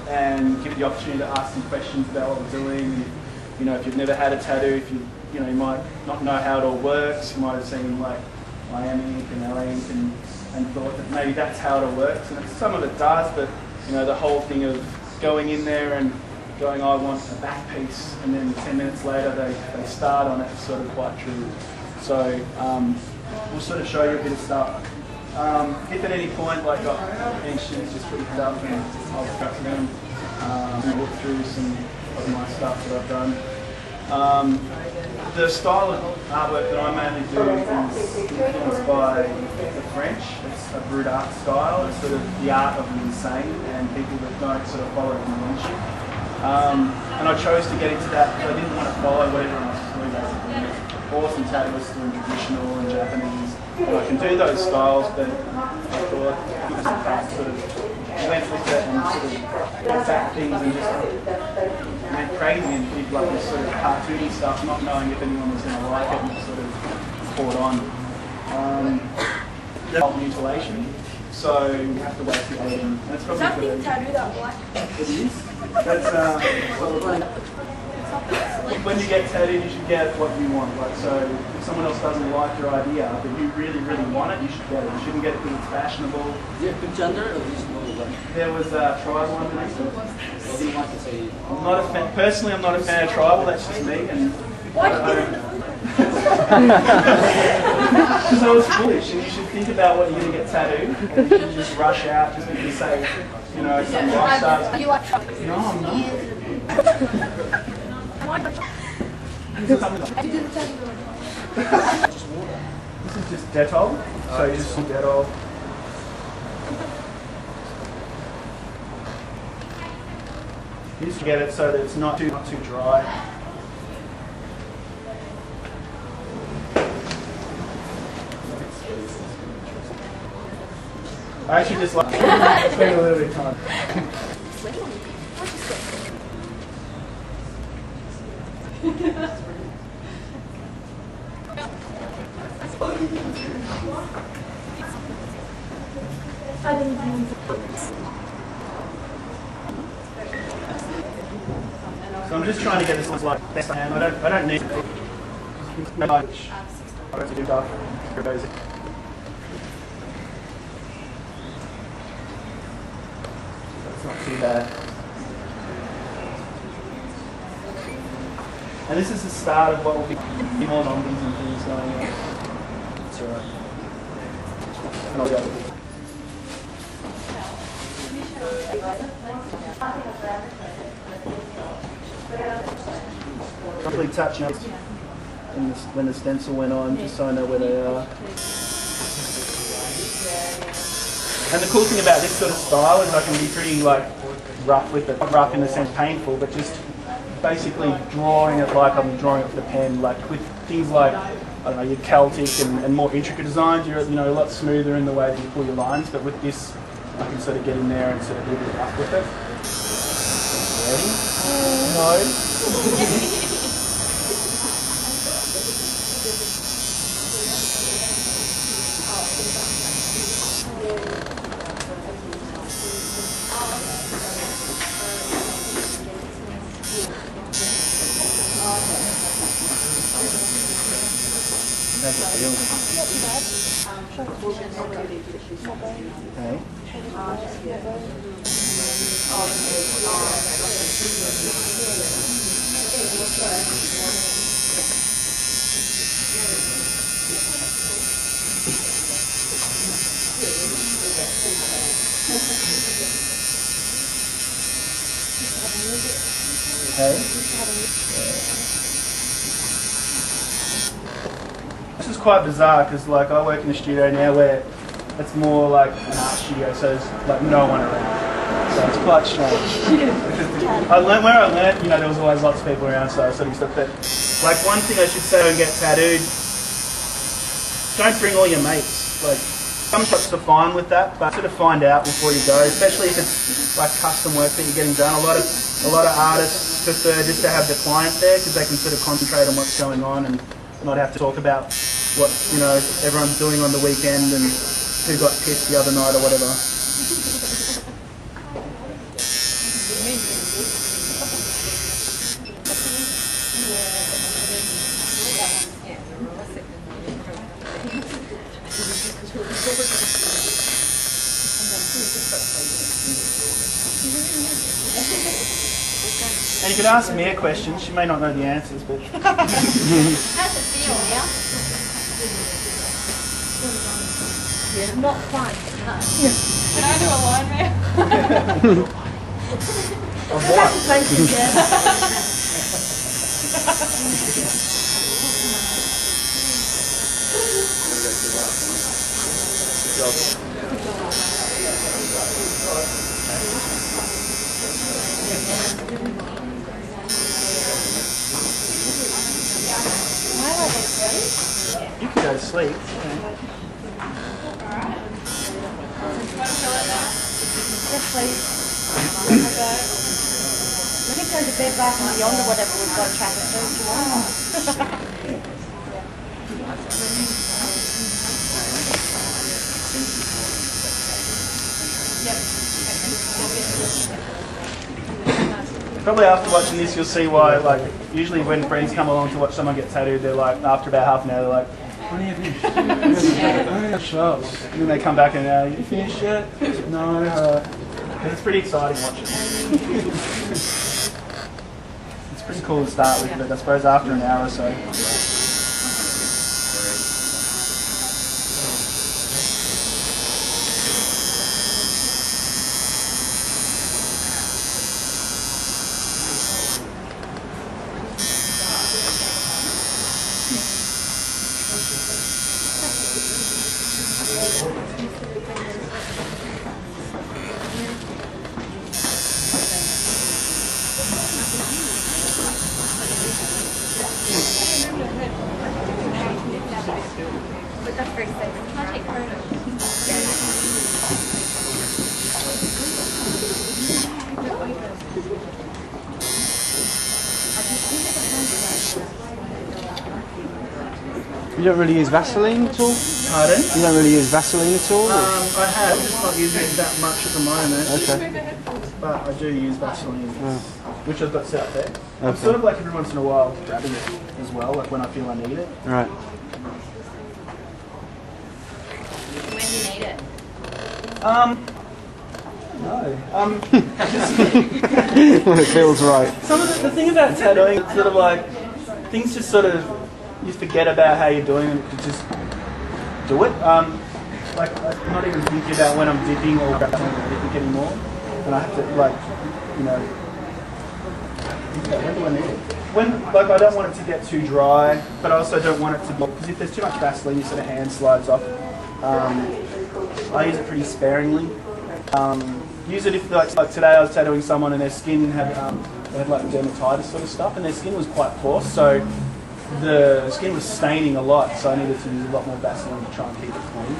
and give you the opportunity to ask some questions about what we're doing. You know, if you've never had a tattoo, if you know, you might not know how it all works. You might have seen like Miami ink and LA ink and thought that maybe that's how it all works. And some of it does, but you know, the whole thing of going in there and going, I want a back piece, and then 10 minutes later they start on it, is sort of quite true. So we'll sort of show you a bit of stuff. If at any point, like, got any students, just put your hand up and I'll discuss them and look through some of my stuff that I've done. The style of artwork that I mainly do is influenced by the French. It's a brut art style. It's sort of the art of the insane and people that don't sort of follow convention. And I chose to get into that because I didn't want to follow what everyone else was doing, basically. Awesome tattooists doing traditional and Japanese. And I can do those styles, but I thought it was sort of went with it and sort of exact things and just went crazy and did like this sort of cartoony stuff, not knowing if anyone was going to like it, and it sort of poured on. There's mutilation, so you have to wait till 18. That's probably that thing tattoo that black? It is. That's when you get tattooed, you should get what you want. Like, so if someone else doesn't like your idea, but you really, really want it, you should get it. You shouldn't get it because it's fashionable. Is it a good gender or is it more? There was tribal underneath it. What do you like to say? I'm not a fan. Personally, I'm not a fan of tribal. That's just me. And because I was foolish, and you should think about what you're going to get tattooed, and you should just rush out just because, say, you know, some rock stars. You like tribal? No, I'm not. This is just Dettol, so you just put Dettol. You just get it so that it's not too dry. I actually just like spend a little bit of time. So I'm just trying to get this like best I can. I don't need much. I don't do stuff. That's not too bad. And this is the start of what will be more zombies and things going on. That's alright. And I'll go. Roughly touch up when the stencil went on, just so I know where they are. And the cool thing about this sort of style is I can be pretty like rough with it. Not rough in the sense painful, but just basically drawing it like I'm drawing it with a pen. Like with things like, I don't know, your Celtic and more intricate designs, you're, you know, a lot smoother in the way that you pull your lines, but with this I can sort of get in there and sort of do a bit rough with it. Ready? No. How's it feel? Okay. This is quite bizarre because, like, I work in a studio now where it's more like an art studio, so there's like no one around. So it's quite strange. I learned, you know, there was always lots of people around, so I sort of stuff. But like one thing I should say when get tattooed, don't bring all your mates. Like some shops are fine with that, but sort of find out before you go, especially if it's like custom work that you're getting done. A lot of artists prefer just to have the client there because they can sort of concentrate on what's going on and not have to talk about what, you know, everyone's doing on the weekend and who got pissed the other night or whatever. And you can ask me a question. She may not know the answers, but How's it feel now? Not quite. No. Can I do a line man? of what? You can go to sleep. Just please. Let me go to bed back and beyond or whatever we've got traffic through if you want. Probably after watching this, you'll see why. Like, usually when friends come along to watch someone get tattooed, they're like, after about half an hour, they're like, "When are you finished?" And then they come back and, "You finished yet?" No. It's pretty exciting watching. It's pretty cool to start with, but I suppose after an hour or so. But that's very safe. Can I take photos? You don't really use Vaseline at all? Pardon? You don't really use Vaseline at all? I have, just not using it that much at the moment. Okay. But I do use Vaseline, which I've got set up there. I'm Okay. sort of like every once in a while grabbing it as well, like when I feel I need it. Right. When do you need it? No. When it feels right. Some of the thing about tattooing, it's sort of like, things just sort of, you forget about how you're doing and you just do it. Like, I'm not even thinking about when I'm dipping or grabbing or anything anymore. And I have to, like, you know, think about when do I need it? When, like, I don't want it to get too dry, but I also don't want it to be, because if there's too much Vaseline, your sort of hand slides off. I use it pretty sparingly. Use it if, like today I was tattooing someone and their skin had, they had like dermatitis sort of stuff, and their skin was quite coarse, so the skin was staining a lot, so I needed to use a lot more Vaseline to try and keep it clean.